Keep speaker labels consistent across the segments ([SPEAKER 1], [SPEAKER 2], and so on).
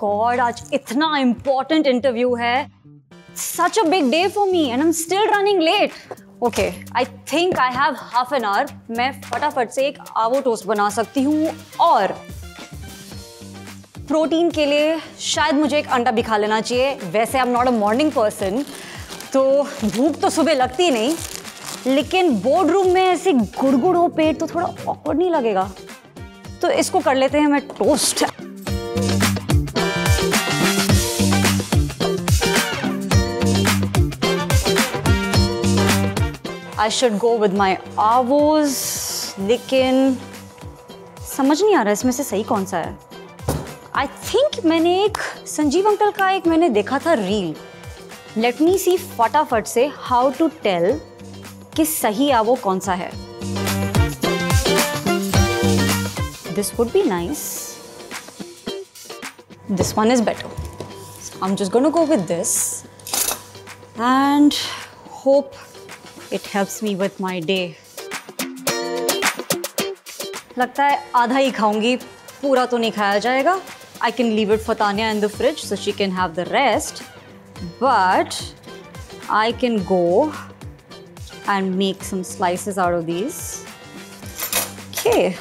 [SPEAKER 1] God, आज इतना important interview है. Such a big day for me and I'm still running late. Okay, I think I have half an hour. मैं फटाफट से एक आवो टोस्ट बना सकती हूँ और प्रोटीन के लिए शायद मुझे एक अंडा भी खा लेना चाहिए. वैसे I am not a morning person, तो भूख तो सुबह लगती नहीं, लेकिन बोर्ड रूम में ऐसे गुड़गुड़ हो पेट तो थोड़ा ऑकवर्ड नहीं लगेगा. तो इसको कर लेते हैं मैं toast. I should go with my avos, लेकिन समझ नहीं आ रहा इसमें से सही कौन सा है. I think मैंने एक संजीव अंकल का एक मैंने देखा था रील. Let me see फटाफट से how to tell कि सही आवो कौन सा है. This would be nice. This one is better. So I'm just going to go with this and hope it helps me with my day. लगता है आधा ही खाऊंगी, पूरा तो नहीं खाया जाएगा. I can leave it for Tanya in the fridge so she can have the rest. But I can go and make some slices out of these. Okay.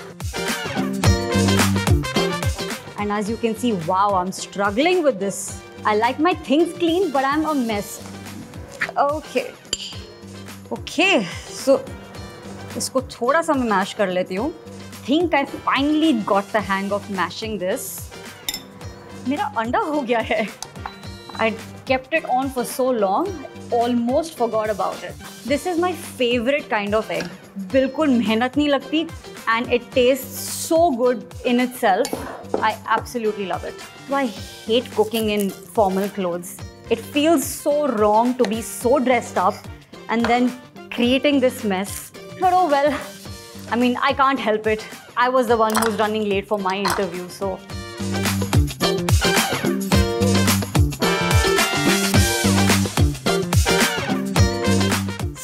[SPEAKER 1] And as you can see, wow, I'm struggling with this. I like my things clean, but I'm a mess. Okay. Okay, so इसको थोड़ा सा मैं mash कर लेती हूँ. Think I finally got the hang of mashing this. मेरा अंडा हो गया है. I kept it on for so long, almost forgot about it. This is my favorite kind of egg. बिल्कुल मेहनत नहीं लगती and it tastes so good in itself. I absolutely love it. So I hate cooking in formal clothes. It feels so wrong to be so dressed up and then creating this mess. But oh well, I mean, I can't help it. I was the one who's running late for my interview, so.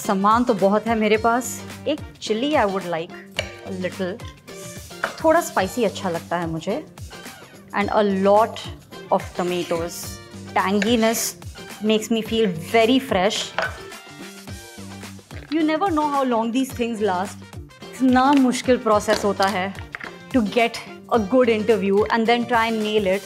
[SPEAKER 1] सामान तो बहुत है मेरे पास. एक chilli I would like a little. थोड़ा spicy अच्छा लगता है मुझे. And a lot of tomatoes. Tanginess makes me feel very fresh. You never know how long these things last. इतना मुश्किल process होता है to get a good interview and then try and nail it.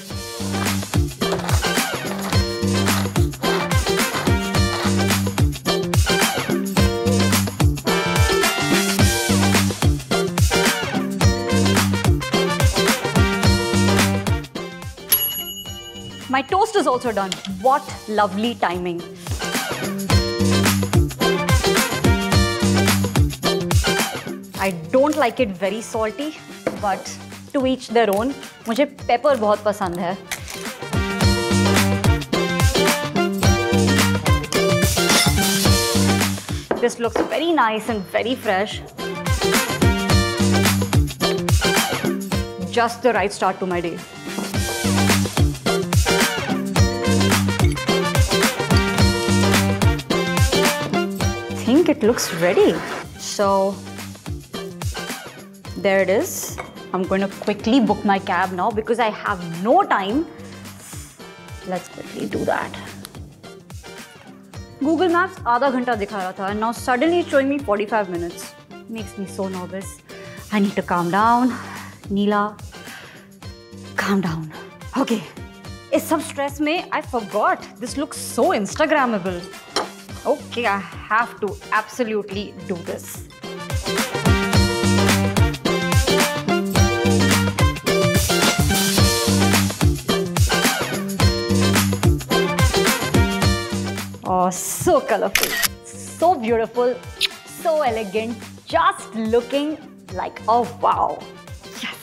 [SPEAKER 1] My toast is also done. What lovely timing. I don't like it very salty, but to each their own. मुझे pepper बहुत पसंद है. This looks very nice and very fresh. Just the right start to my day. I think it looks ready. So there it is. I'm going to quickly book my cab now because I have no time. Let's quickly do that. Google Maps आधा घंटा दिखा रहा था and now suddenly it's showing me 45 minutes. Makes me so nervous. I need to calm down. Neela, calm down. Okay. इस सब stress में I forgot. This looks so Instagrammable. Okay, I have to absolutely do this. Oh, so colorful, so beautiful, so elegant, just looking like a wow. Yes.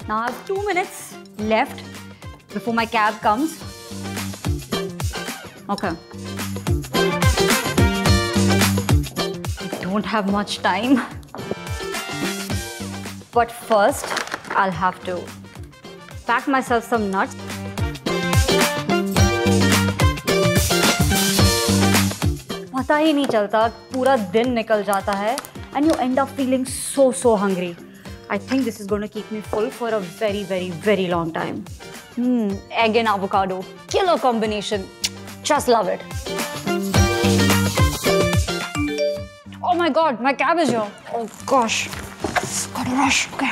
[SPEAKER 1] Now I have 2 minutes left before my cab comes. Okay. Don't have much time, but first I'll have to pack myself some nuts. पता ही नहीं चलता, पूरा दिन निकल जाता है and you end up feeling so hungry. I think this is going to keep me full for a very long time. Egg and avocado. Killer combination. Just love it. Oh my god, my cabbage here. Oh gosh. Gotta rush. Okay.